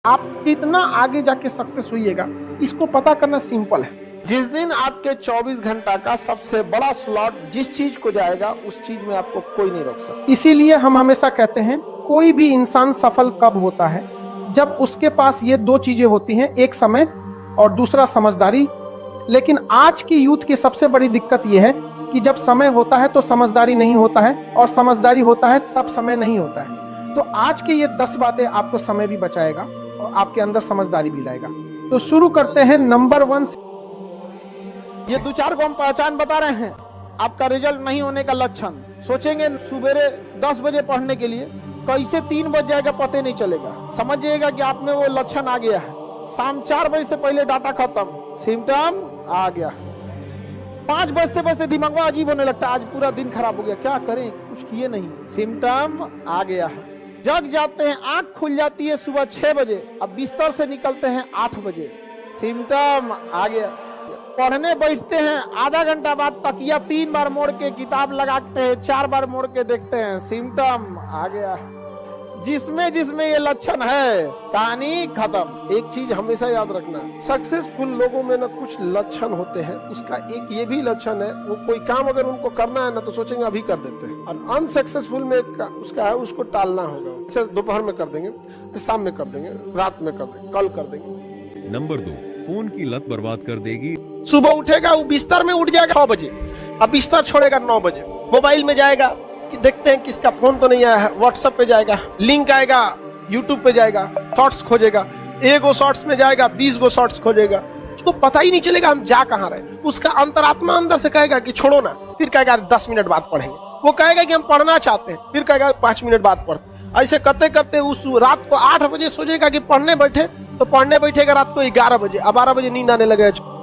आप कितना आगे जाके सक्सेस होइएगा, इसको पता करना सिंपल है। जिस दिन आपके 24 घंटा का सबसे बड़ा स्लॉट जिस चीज को जाएगा, उस चीज में आपको कोई नहीं रोक सकता। इसीलिए हम हमेशा कहते हैं कोई भी इंसान सफल कब होता है, जब उसके पास ये दो चीजें होती हैं, एक समय और दूसरा समझदारी। लेकिन आज की यूथ की सबसे बड़ी दिक्कत यह है कि जब समय होता है तो समझदारी नहीं होता है, और समझदारी होता है तब समय नहीं होता है। तो आज के ये 10 बातें आपको समय भी बचाएगा और आपके अंदर समझदारी भी लाएगा। तो शुरू करते हैं नंबर 1। ये 2-4 को हम पहचान बता रहे हैं आपका रिजल्ट नहीं होने का लक्षण। सोचेंगे सुबेरे 10 बजे पढ़ने के लिए, कैसे 3 बज जाएगा पता नहीं चलेगा, समझिएगा कि आप में वो लक्षण आ गया है। शाम 4 बजे से पहले डाटा खत्म, सिम्टम आ गया। 5 बजते बजते दिमाग में अजीब होने लगता है, आज पूरा दिन खराब हो गया, क्या करें, कुछ किए नहीं, सिम्टम आ गया है। जग जाते हैं, आंख खुल जाती है सुबह 6 बजे, अब बिस्तर से निकलते हैं 8 बजे, सिम्टम आ गया। पढ़ने बैठते हैं, आधा घंटा बाद तकिया 3 बार मोड़ के किताब लगाते हैं, 4 बार मोड़ के देखते हैं, सिम्टम आ गया। जिसमें जिसमें ये लक्षण है, कहानी खत्म। एक चीज हमेशा याद रखना, सक्सेसफुल लोगों में ना कुछ लक्षण होते हैं, उसका एक ये भी लक्षण है, वो कोई काम अगर उनको करना है ना तो सोचेंगे अभी कर देते हैं, और अनसक्सेसफुल में उसका है उसको टालना होगा। अच्छा, दोपहर में कर देंगे, शाम में कर देंगे, रात में कर देंगे, कल कर देंगे। नंबर 2, फोन की लत बर्बाद कर देगी। सुबह उठेगा, वो बिस्तर में उठ जाएगा 6 बजे, अब बिस्तर छोड़ेगा 9 बजे, मोबाइल में जाएगा कि देखते हैं किसका फोन तो नहीं आया है, व्हाट्सएप पे जाएगा, लिंक आएगा, यूट्यूब पे जाएगा, शॉर्ट्स खोजेगा, 1 शॉर्ट्स में जाएगा, 20 शॉर्ट्स खोजेगा, उसको पता ही नहीं चलेगा हम जा कहाँ रहे। उसका अंतरात्मा अंदर से कहेगा कि छोड़ो ना, फिर कहेगा 10 मिनट बाद पढ़ेंगे, वो कहेगा कि हम पढ़ना चाहते हैं, फिर कहेगा 5 मिनट बाद पढ़ते। ऐसे करते करते उस रात को 8 बजे सोचेगा कि पढ़ने बैठे, तो पढ़ने बैठेगा रात को 11 बजे, अब 12 बजे नींद आने लगेगा।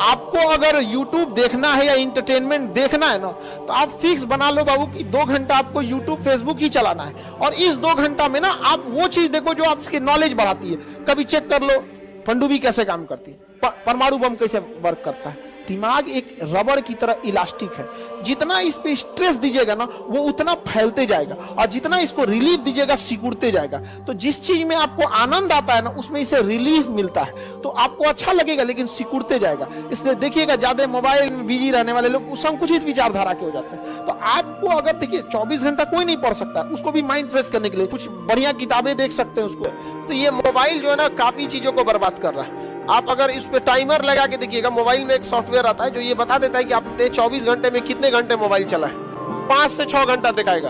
आपको अगर YouTube देखना है या इंटरटेनमेंट देखना है ना, तो आप फिक्स बना लो बाबू कि 2 घंटा आपको YouTube फेसबुक ही चलाना है, और इस 2 घंटा में ना आप वो चीज देखो जो आपकी नॉलेज बढ़ाती है। कभी चेक कर लो पनडुब्बी कैसे काम करती है, परमाणु बम कैसे वर्क करता है। दिमाग एक रबड़ की तरह इलास्टिक है, जितना इस पे स्ट्रेस दीजिएगा ना वो उतना फैलते जाएगा, और जितना इसको रिलीफ दीजिएगा सिकुड़ते जाएगा। तो जिस चीज में आपको आनंद आता है ना, उसमें इसे रिलीफ मिलता है, तो आपको अच्छा लगेगा लेकिन सिकुड़ते जाएगा। इसलिए देखिएगा ज्यादा मोबाइल में बिजी रहने वाले लोग संकुचित विचारधारा के हो जाते हैं। तो आपको अगर देखिए 24 घंटा कोई नहीं पढ़ सकता, उसको भी माइंड फ्रेश करने के लिए कुछ बढ़िया किताबें देख सकते हैं उसको। तो ये मोबाइल जो है ना काफी चीजों को बर्बाद कर रहा है। आप अगर इस पे टाइमर लगा के देखिएगा, मोबाइल में एक सॉफ्टवेयर आता है जो ये बता देता है कि आपने 24 घंटे में कितने घंटे मोबाइल चला है। 5 से 6 घंटा दिखाएगा।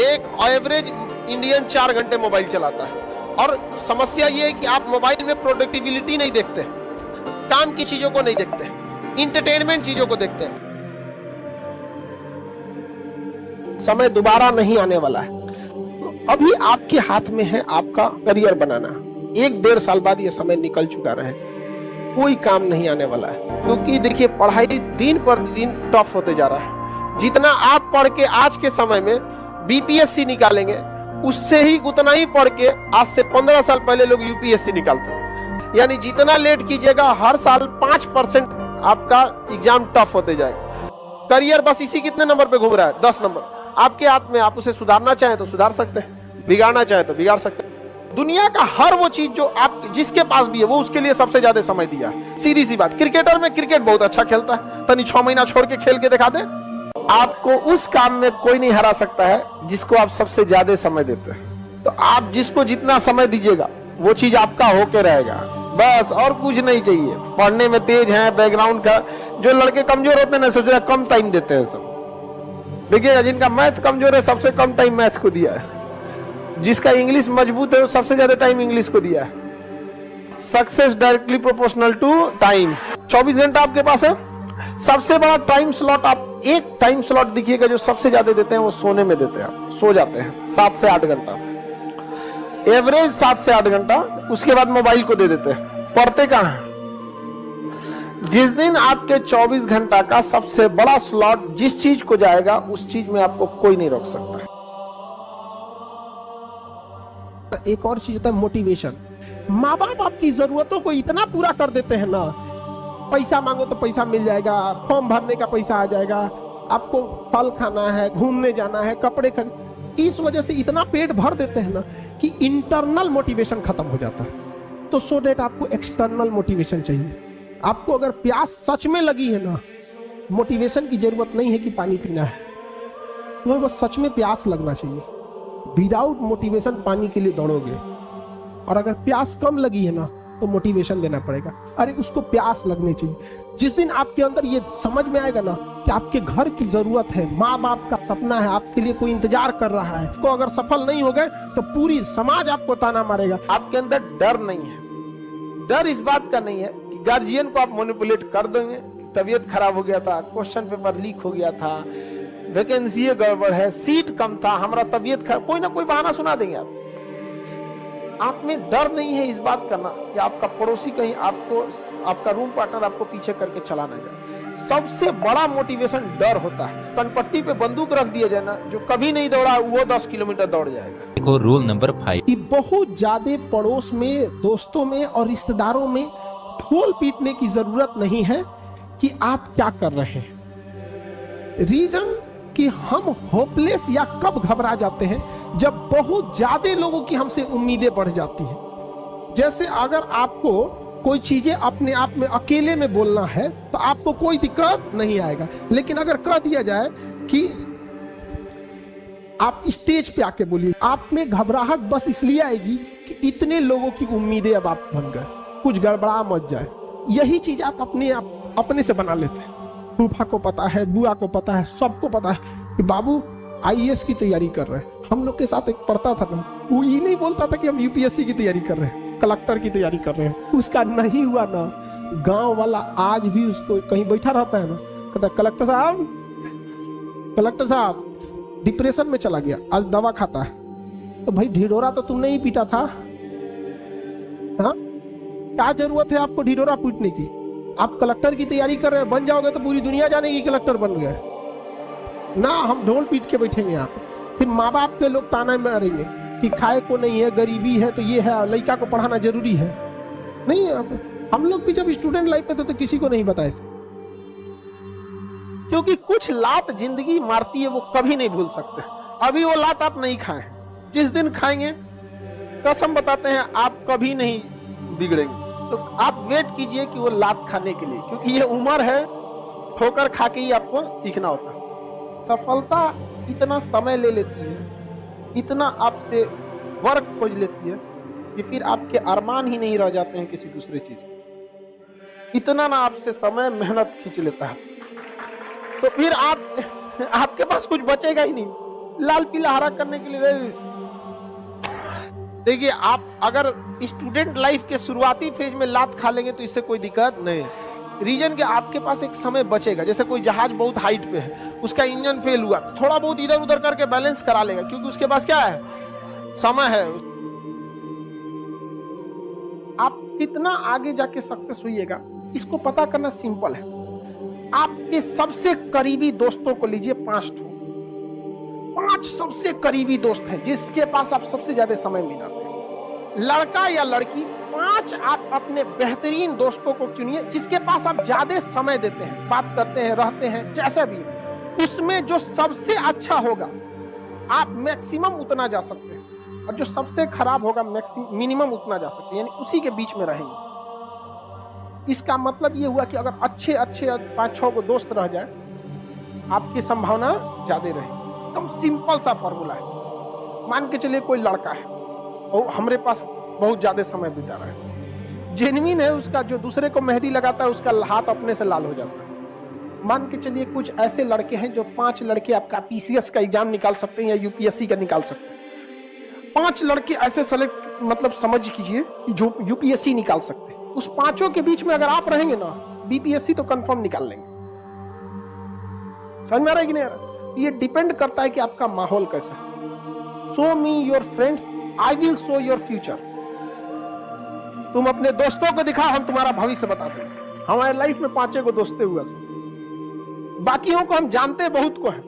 एक एवरेज इंडियन 4 घंटे मोबाइल चलाता है। और समस्या ये है कि आप मोबाइल में प्रोडक्टिविटी नहीं देखते, काम की चीजों को नहीं देखते, इंटरटेनमेंट चीजों को देखते हैं। समय दोबारा नहीं आने वाला है, अभी आपके हाथ में है आपका करियर बनाना। 1-1.5 साल बाद ये समय निकल चुका रहे, कोई काम नहीं आने वाला है। क्योंकि देखिए पढ़ाई दिन पर दिन टफ होते जा रहा है। जितना आप पढ़ के आज के समय में बीपीएससी निकालेंगे, उससे ही उतना ही पढ़ के आज से 15 साल पहले लोग यूपीएससी निकालते थे। यानी जितना लेट कीजिएगा, हर साल 5% आपका एग्जाम टफ होते जाएगा। करियर बस इसी कितने नंबर पे घूम रहा है, 10 नंबर। आपके हाथ में, आप उसे सुधारना चाहें तो सुधार सकते हैं, बिगाड़ना चाहे तो बिगाड़ सकते हैं। दुनिया का हर वो चीज जो आप जिसके पास भी है वो उसके लिए सबसे ज्यादा समय दिया है। सीधी सी बात, क्रिकेटर में क्रिकेट बहुत अच्छा खेलता है, तनी 6 महीना छोड़ के खेल के दिखा दे। आपको उस काम में कोई नहीं हरा सकता है जिसको आप सबसे ज्यादा समय देते हैं। तो आप जिसको जितना समय दीजिएगा वो चीज आपका होके रहेगा, बस और कुछ नहीं चाहिए। पढ़ने में तेज है, बैकग्राउंड का, जो लड़के कमजोर होते हैं ना, सोच कम टाइम देते हैं सब। देखिएगा जिनका मैथ कमजोर है सबसे कम टाइम मैथ को दिया है, जिसका इंग्लिश मजबूत है वो सबसे ज्यादा टाइम इंग्लिश को दिया है। Success directly proportional to time. 24 घंटा आपके पास है, सबसे बड़ा टाइम स्लॉट आप एक टाइम स्लॉट दिखिएगा जो सबसे ज्यादा देते हैं वो सोने में देते हैं। आप सो जाते हैं 7 से 8 घंटा, एवरेज 7 से 8 घंटा, उसके बाद मोबाइल को दे देते हैं। पढ़ते कहाँ हैं? जिस दिन आपके 24 घंटा का सबसे बड़ा स्लॉट जिस चीज को जाएगा, उस चीज में आपको कोई नहीं रोक सकता। एक और चीज होता है मोटिवेशन। माँ बाप आपकी जरूरतों को इतना पूरा कर देते हैं ना, पैसा मांगो तो पैसा मिल जाएगा, फॉर्म भरने का पैसा आ जाएगा, आपको फल खाना है, घूमने जाना है, कपड़े खरीद, इस वजह से इतना पेट भर देते हैं ना कि इंटरनल मोटिवेशन खत्म हो जाता है। तो सो दैट आपको एक्सटर्नल मोटिवेशन चाहिए। आपको अगर प्यास सच में लगी है ना, मोटिवेशन की जरूरत नहीं है कि पानी पीना है, तुम्हें बस सच में प्यास लगना चाहिए। विदाउट मोटिवेशन पानी के लिए दौड़ोगे, और अगर प्यास कम लगी है ना तो मोटिवेशन देना पड़ेगा। अरे उसको प्यास लगनी चाहिए। जिस दिन आपके अंदर ये समझ में आएगा ना कि आपके घर की जरूरत है, माँ बाप का सपना है, आपके लिए कोई इंतजार कर रहा है, तो अगर सफल नहीं हो गए तो पूरी समाज आपको ताना मारेगा। आपके अंदर डर नहीं है। डर इस बात का नहीं है कि गार्जियन को आप मैनिपुलेट कर देंगे, तबीयत खराब हो गया था, क्वेश्चन पेपर लीक हो गया था, वैकेंसी गड़बड़ है, सीट कम था, हमारा तबीयत खराब, कोई ना कोई बहाना सुना देंगे आप में डर नहीं है इस बात का ना कि आपका पड़ोसी कहीं आपको, आपका रूम पार्टनर आपको पीछे करके चला ना जाए। सबसे बड़ा मोटिवेशन डर होता है। कनपट्टी पे बंदूक रख दिया जाए ना, जो कभी नहीं दौड़ा वो 10 किलोमीटर दौड़ जाएगा। देखो रूल नंबर 5 कि बहुत ज्यादा पड़ोस में, दोस्तों में और रिश्तेदारों में ढोल पीटने की जरूरत नहीं है कि आप क्या कर रहे हैं। रीजन कि हम होपलेस या कब घबरा जाते हैं, जब बहुत ज्यादा लोगों की हमसे उम्मीदें बढ़ जाती हैं। जैसे अगर आपको कोई चीजें अपने आप में अकेले में बोलना है तो आपको कोई दिक्कत नहीं आएगा, लेकिन अगर कह दिया जाए कि आप स्टेज पे आके बोलिए, आप में घबराहट बस इसलिए आएगी कि इतने लोगों की उम्मीदें अब आप बन गए, कुछ गड़बड़ा मत जाए। यही चीज आप अपने से बना लेते हैं। फूफा को पता है, बुआ को पता है, सबको पता है कि बाबू आईएएस की तैयारी कर रहे हैं। हम लोग के साथ एक पढ़ता था ना, वो ये नहीं बोलता था कि हम यूपीएससी की तैयारी कर रहे हैं, कलेक्टर की तैयारी कर रहे हैं। उसका नहीं हुआ ना, गांव वाला आज भी उसको कहीं बैठा रहता है ना, कहता कलेक्टर साहब डिप्रेशन में चला गया, आज दवा खाता है। तो भाई ढिढोरा तो तुमने ही पीटा था, हाँ क्या जरूरत है आपको ढिढोरा पीटने की? आप कलेक्टर की तैयारी कर रहे हैं, बन जाओगे तो पूरी दुनिया जानेगी कलेक्टर बन गए ना। हम ढोल पीट के बैठेंगे यहाँ पे, फिर माँ बाप के लोग ताना मारेंगे कि खाए को नहीं है, गरीबी है, तो ये है, लड़का को पढ़ाना जरूरी है। नहीं, हम लोग भी जब स्टूडेंट लाइफ में थे तो किसी को नहीं बताए थे, क्योंकि कुछ लात जिंदगी मारती है वो कभी नहीं भूल सकते। अभी वो लात आप नहीं खाएं, जिस दिन खाएंगे कसम बताते हैं आप कभी नहीं बिगड़ेंगे। तो आप वेट कीजिए कि वो लात खाने के लिए, क्योंकि ये उम्र है, ठोकर खा के ही आपको सीखना होता है। सफलता इतना समय ले लेती है, इतना आपसे वर्क खोज लेती है कि फिर आपके अरमान ही नहीं रह जाते हैं किसी दूसरे चीज। इतना ना आपसे समय मेहनत खींच लेता है, तो फिर आपके पास कुछ बचेगा ही नहीं लाल पीला हरा करने के लिए। देखिए, आप अगर स्टूडेंट लाइफ के शुरुआती फेज में लात खा लेंगे तो इससे कोई दिक्कत नहीं है। रीजन के आपके पास एक समय बचेगा। जैसे कोई जहाज बहुत हाइट पे है, उसका इंजन फेल हुआ, थोड़ा बहुत इधर उधर करके बैलेंस करा लेगा, क्योंकि उसके पास क्या है, समय है। आप कितना आगे जाके सक्सेस होइएगा, इसको पता करना सिंपल है। आपके सबसे करीबी दोस्तों को लीजिए, 5 सबसे करीबी दोस्त हैं जिसके पास आप सबसे ज्यादा समय बिताते हैं। लड़का या लड़की, 5 आप अपने बेहतरीन दोस्तों को चुनिए जिसके पास आप ज्यादा समय देते हैं, बात करते हैं, रहते हैं, जैसा भी। उसमें जो सबसे अच्छा होगा आप मैक्सिमम उतना जा सकते हैं, और जो सबसे खराब होगा मिनिमम उतना जा सकते हैं, यानी उसी के बीच में रहेंगे। इसका मतलब ये हुआ कि अगर अच्छे 5-6 को दोस्त रह जाए, आपकी संभावना ज्यादा रहे। एकदम सिंपल सा फॉर्मूला है। मान के चलिए कोई लड़का है और हमारे पास बहुत ज्यादा समय बिता रहा है, जेन्युइन है उसका, जो दूसरे को मेहंदी लगाता है उसका हाथ अपने से लाल हो जाता है। मान के चलिए कुछ ऐसे लड़के हैं जो 5 लड़के आपका पीसीएस का एग्जाम निकाल सकते हैं या यूपीएससी का निकाल सकते हैं। 5 लड़के ऐसे सेलेक्ट, मतलब समझ कीजिए कि जो यूपीएससी निकाल सकते हैं। उस 5 के बीच में अगर आप रहेंगे ना, बीपीएससी तो कंफर्म निकाल लेंगे। समझ में आ रहा है कि नहीं आ रहा? ये डिपेंड करता है कि आपका माहौल कैसा है। Show me your friends, I will show your future. तुम अपने दोस्तों को दिखाओ, हम तुम्हारा भविष्य बता देंगे। हमारे लाइफ में 5 को दोस्ते हुआ, बाकियों को हम जानते बहुत को है।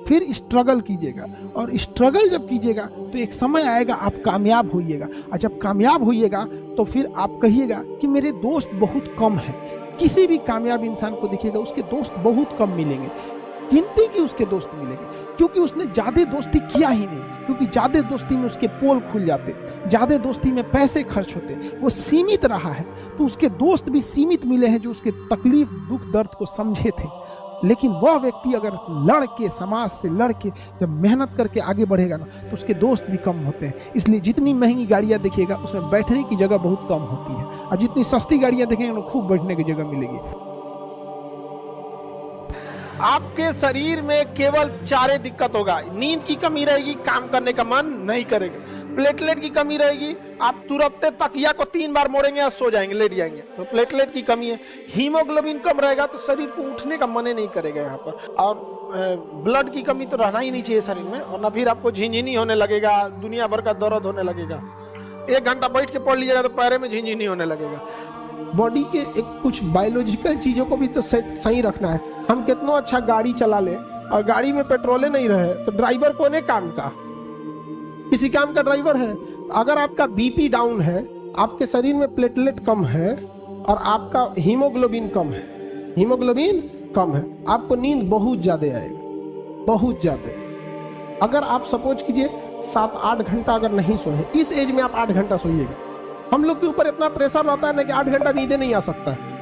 फिर स्ट्रगल कीजिएगा, और स्ट्रगल जब कीजिएगा तो एक समय आएगा आप कामयाब होइएगा, और जब कामयाब होइएगा तो फिर आप कहिएगा कि मेरे दोस्त बहुत कम है। किसी भी कामयाब इंसान को देखिएगा उसके दोस्त बहुत कम मिलेंगे। गिनती की उसके दोस्त मिलेंगे, क्योंकि उसने ज्यादा दोस्ती किया ही नहीं, क्योंकि ज्यादा दोस्ती में उसके पोल खुल जाते, ज्यादा दोस्ती में पैसे खर्च होते, वो सीमित रहा है तो उसके दोस्त भी सीमित मिले हैं जो उसके तकलीफ दुख दर्द को समझे थे। लेकिन वह व्यक्ति अगर लड़ के, समाज से लड़ के जब मेहनत करके आगे बढ़ेगा ना, तो उसके दोस्त भी कम होते हैं। इसलिए जितनी महंगी गाड़ियां देखिएगा उसमें बैठने की जगह बहुत कम होती है, और जितनी सस्ती गाड़ियां देखेंगे ना खूब बैठने की जगह मिलेगी। आपके शरीर में केवल चारे दिक्कत होगा, नींद की कमी रहेगी, काम करने का मन नहीं करेगा, प्लेटलेट की कमी रहेगी, आप तुरंत तकिया को 3 बार मोड़ेंगे और सो जाएंगे, लेट जाएंगे, तो प्लेटलेट की कमी है। हीमोग्लोबिन कम रहेगा तो शरीर को उठने का मन ही नहीं करेगा यहाँ पर, और ब्लड की कमी तो रहना ही नहीं चाहिए शरीर में, वरना फिर आपको झिनझिनी होने लगेगा, दुनिया भर का दर्द होने लगेगा। 1 घंटा बैठ के पढ़ लीजिएगा तो पैर में झिनझिनी होने लगेगा। बॉडी के एक कुछ बायोलॉजिकल चीजों को भी तो सेट सही रखना है। हम कितना अच्छा गाड़ी चला ले और गाड़ी में पेट्रोले नहीं रहे तो ड्राइवर कौन है काम का? किसी काम का ड्राइवर है? अगर आपका बीपी डाउन है, आपके शरीर में प्लेटलेट कम है और आपका हीमोग्लोबिन कम है, हीमोग्लोबिन कम है, आपको नींद बहुत ज्यादा आएगा, बहुत ज्यादा। अगर आप सपोज कीजिए 7-8 घंटा अगर नहीं सोए, इस एज में आप 8 घंटा सोइएगा। हम लोग के ऊपर इतना प्रेशर रहता है ना कि 8 घंटा नींदे नहीं आ सकता है।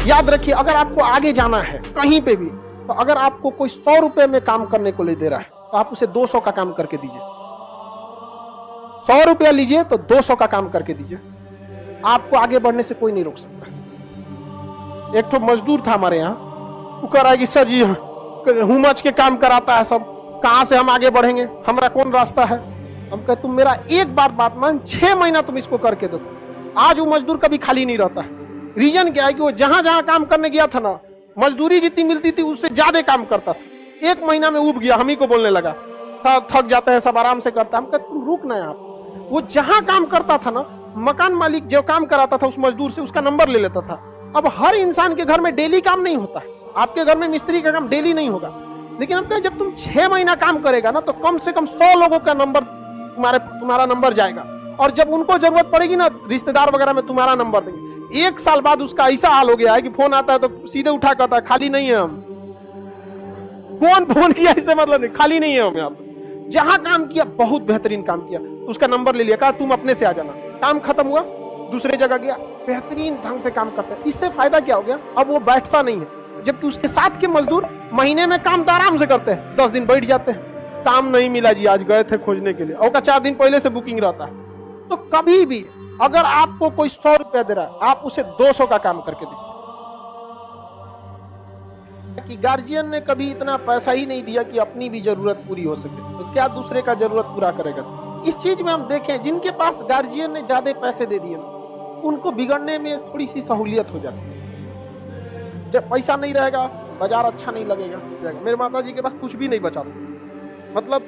याद रखिए, अगर आपको आगे जाना है कहीं पे भी, तो अगर आपको कोई 100 रुपए में काम करने को ले दे रहा है तो आप उसे 200 का काम करके दीजिए। 100 रुपया लीजिए तो 200 का काम करके दीजिए, आपको आगे बढ़ने से कोई नहीं रोक सकता। एक तो मजदूर था हमारे यहाँ, वो कह रहा है कि सर जी हुमच के काम कराता है सब, कहां से हम आगे बढ़ेंगे, हमारा कौन रास्ता है? हम कहे तुम मेरा एक बात मान, 6 महीना तुम इसको करके दो। आज वो मजदूर कभी खाली नहीं रहता है। रीजन क्या है कि वो जहां जहां काम करने गया था ना, मजदूरी जितनी मिलती थी उससे ज्यादा काम करता था। 1 महीना में उब गया, हम ही को बोलने लगा सब थक जाते हैं, सब आराम से करता है। हम कहते तुम रुक ना यहाँ। वो जहां काम करता था ना, मकान मालिक जो काम कराता था उस मजदूर से उसका नंबर ले लेता था। अब हर इंसान के घर में डेली काम नहीं होता है, आपके घर में मिस्त्री का काम डेली नहीं होगा, लेकिन हम कहें जब तुम 6 महीना काम करेगा ना तो कम से कम 100 लोगों का नंबर तुम्हारा नंबर जाएगा, और जब उनको जरूरत पड़ेगी ना रिश्तेदार वगैरह में तुम्हारा नंबर देंगे। 1 साल बाद उसका ऐसा हाल हो गया है कि फोन आता है तो सीधे उठा कहता है खाली नहीं है हम। फोन किया इससे मतलब नहीं, खाली नहीं है हम यहाँ पे। जहां काम किया बहुत बेहतरीन काम किया, उसका नंबर ले लिया, कहा तुम अपने से आ जाना। काम खत्म हुआ, दूसरे जगह गया, बेहतरीन ढंग से काम करता है। इससे फायदा क्या हो गया, अब वो बैठता नहीं है, जबकि उसके साथ के मजदूर महीने में काम तो आराम से करते हैं, 10 दिन बैठ जाते हैं। काम नहीं मिला जी, आज गए थे खोजने के लिए, और का 4 दिन पहले से बुकिंग रहता है। तो कभी भी अगर आपको कोई 100 रुपया दे रहा है, आप उसे 200 का काम करके दीजिए। कि गार्जियन ने कभी इतना पैसा ही नहीं दिया कि अपनी भी जरूरत पूरी हो सके, तो क्या दूसरे का जरूरत पूरा करेगा? इस चीज में हम देखें, जिनके पास गार्जियन ने ज्यादा पैसे दे दिए ना, उनको बिगड़ने में थोड़ी सी सहूलियत हो जाती है। जब पैसा नहीं रहेगा, बाजार अच्छा नहीं लगेगा। मेरे माता जी के पास कुछ भी नहीं बचा था, मतलब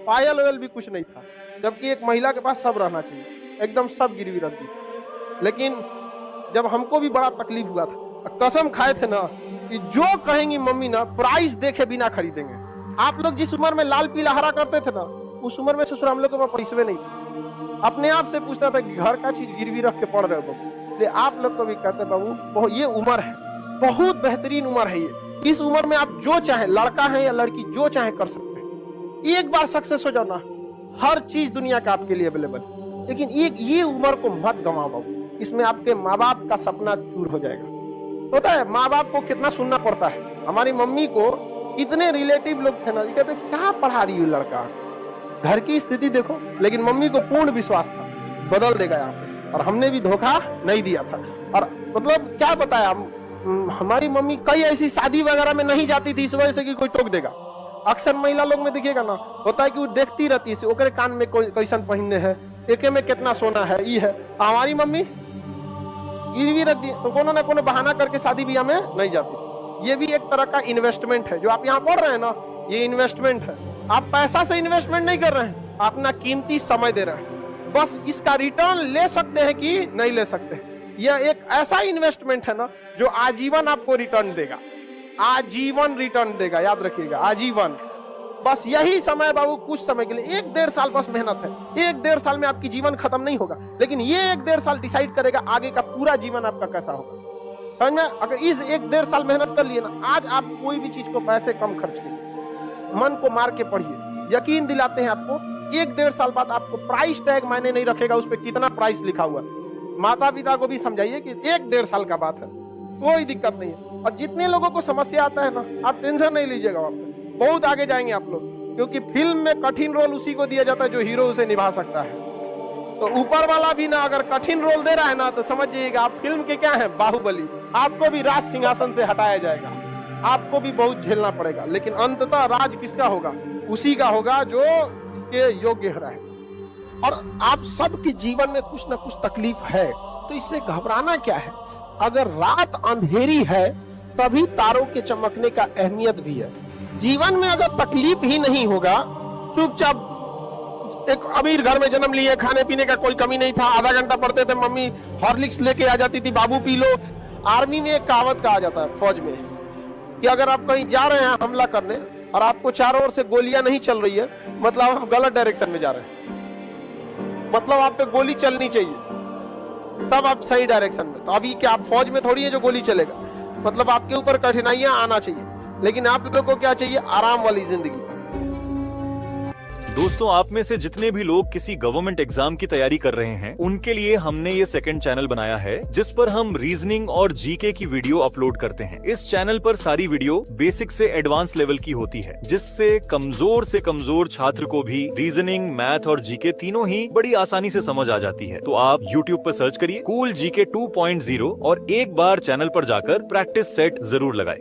पायल वायल भी कुछ नहीं था, जबकि एक महिला के पास सब रहना चाहिए, एकदम सब गिरवी रख दी। लेकिन जब हमको भी बड़ा तकलीफ हुआ था, कसम खाए थे ना कि जो कहेंगी मम्मी ना, प्राइस देखे बिना खरीदेंगे। आप लोग जिस उम्र में लाल पीला हरा करते थे ना, उस उम्र में ससुर हम लोग को पैसे नहीं थे। अपने आप से पूछता था कि घर का चीज गिरवी रख के पढ़ रहे हो बाबू। आप लोग को भी कहते बाबू ये उम्र है, बहुत बेहतरीन उम्र है ये। इस उम्र में आप जो चाहे, लड़का है या लड़की, जो चाहे कर सकते हैं। एक बार सक्सेस हो जाओ ना, हर चीज दुनिया का आपके लिए अवेलेबल। लेकिन ये उम्र को मत गंवाओ बाबू, इसमें आपके माँ बाप का सपना चूर हो जाएगा। होता है माँ बाप को कितना सुनना पड़ता है। हमारी मम्मी को कितने रिलेटिव लोग थे ना, कहते क्या पढ़ा रही हो लड़का, घर की स्थिति देखो। लेकिन मम्मी को पूर्ण विश्वास था बदल देगा यहाँ पे, और हमने भी धोखा नहीं दिया था। और मतलब क्या बताया, हमारी मम्मी कई ऐसी शादी वगैरह में नहीं जाती थी इस वजह से कि कोई टोक देगा। अक्सर महिला लोग में देखिएगा ना, होता है कि वो देखती रहती है ओकरे कान में कोई कैसन पहनने है, एके में कितना सोना है, ये है। हमारी मम्मी गिरवी रख दी, तो कोनो ना कोनो बहाना करके शादी ब्याह में नहीं जाती। ये भी एक तरह का इन्वेस्टमेंट है। जो आप यहाँ पढ़ रहे हैं ना, ये इन्वेस्टमेंट है। आप पैसा से इन्वेस्टमेंट नहीं कर रहे हैं, अपना कीमती समय दे रहे हैं। बस इसका रिटर्न ले सकते हैं कि नहीं ले सकते। यह एक ऐसा इन्वेस्टमेंट है ना जो आजीवन आपको रिटर्न देगा, आजीवन रिटर्न देगा, याद रखिएगा, आजीवन। बस यही समय बाबू, कुछ समय के लिए, 1-1.5 साल बस मेहनत है। 1-1.5 साल में आपकी जीवन खत्म नहीं होगा, लेकिन ये 1-1.5 साल डिसाइड करेगा आगे का पूरा जीवन आपका कैसा होगा। समझ में? अगर इस 1-1.5 साल मेहनत कर लिए ना, आज आप कोई भी चीज को पैसे कम खर्च कीजिए, मन को मार के पढ़िए, यकीन दिलाते हैं आपको 1-1.5 साल बाद आपको प्राइस टैग मायने नहीं रखेगा उस पर कितना प्राइस लिखा हुआ है। माता पिता को भी समझाइए कि 1-1.5 साल का बात है, कोई दिक्कत नहीं है। और जितने लोगों को समस्या आता है ना, आप टेंशन नहीं लीजिएगा, वहां पे बहुत आगे जाएंगे आप लोग, क्योंकि फिल्म में कठिन रोल उसी को दिया जाता है जो हीरो उसे निभा सकता है। तो ऊपर वाला भी ना अगर कठिन रोल दे रहा है ना, तो समझिएगा आप फिल्म के क्या है, बाहुबली। आपको भी राज सिंहासन से हटाया जाएगा, आपको भी बहुत झेलना पड़ेगा, लेकिन अंततः राज किसका होगा? उसी का होगा जो इसके योग्य है। और आप सबके जीवन में कुछ ना कुछ तकलीफ है, तो इससे घबराना क्या है? अगर रात अंधेरी है तभी तारों के चमकने का अहमियत भी है। जीवन में अगर तकलीफ ही नहीं होगा, चुपचाप एक अमीर घर में जन्म लिए, खाने पीने का कोई कमी नहीं था, आधा घंटा पढ़ते थे, मम्मी हॉर्लिक्स लेके आ जाती थी, बाबू पी लो। आर्मी में एक कहावत कहा जाता है, फौज में, कि अगर आप कहीं जा रहे हैं हमला करने और आपको चारों ओर से गोलियां नहीं चल रही है, मतलब आप गलत डायरेक्शन में जा रहे हैं, मतलब आप पे गोली चलनी चाहिए, तब आप सही डायरेक्शन में। तो अभी क्या आप फौज में थोड़ी है जो गोली चलेगा, मतलब आपके ऊपर कठिनाइयां आना चाहिए, लेकिन आप लोगों को क्या चाहिए? आराम वाली जिंदगी। दोस्तों, आप में से जितने भी लोग किसी गवर्नमेंट एग्जाम की तैयारी कर रहे हैं, उनके लिए हमने ये सेकंड चैनल बनाया है, जिस पर हम रीजनिंग और जीके की वीडियो अपलोड करते हैं। इस चैनल पर सारी वीडियो बेसिक से एडवांस लेवल की होती है, जिससे कमजोर से कमजोर छात्र को भी रीजनिंग, मैथ और जीके तीनों ही बड़ी आसानी से समझ आ जाती है। तो आप YouTube पर सर्च करिए कूल जीके 2.0 और एक बार चैनल पर जाकर प्रैक्टिस सेट जरूर लगाएं।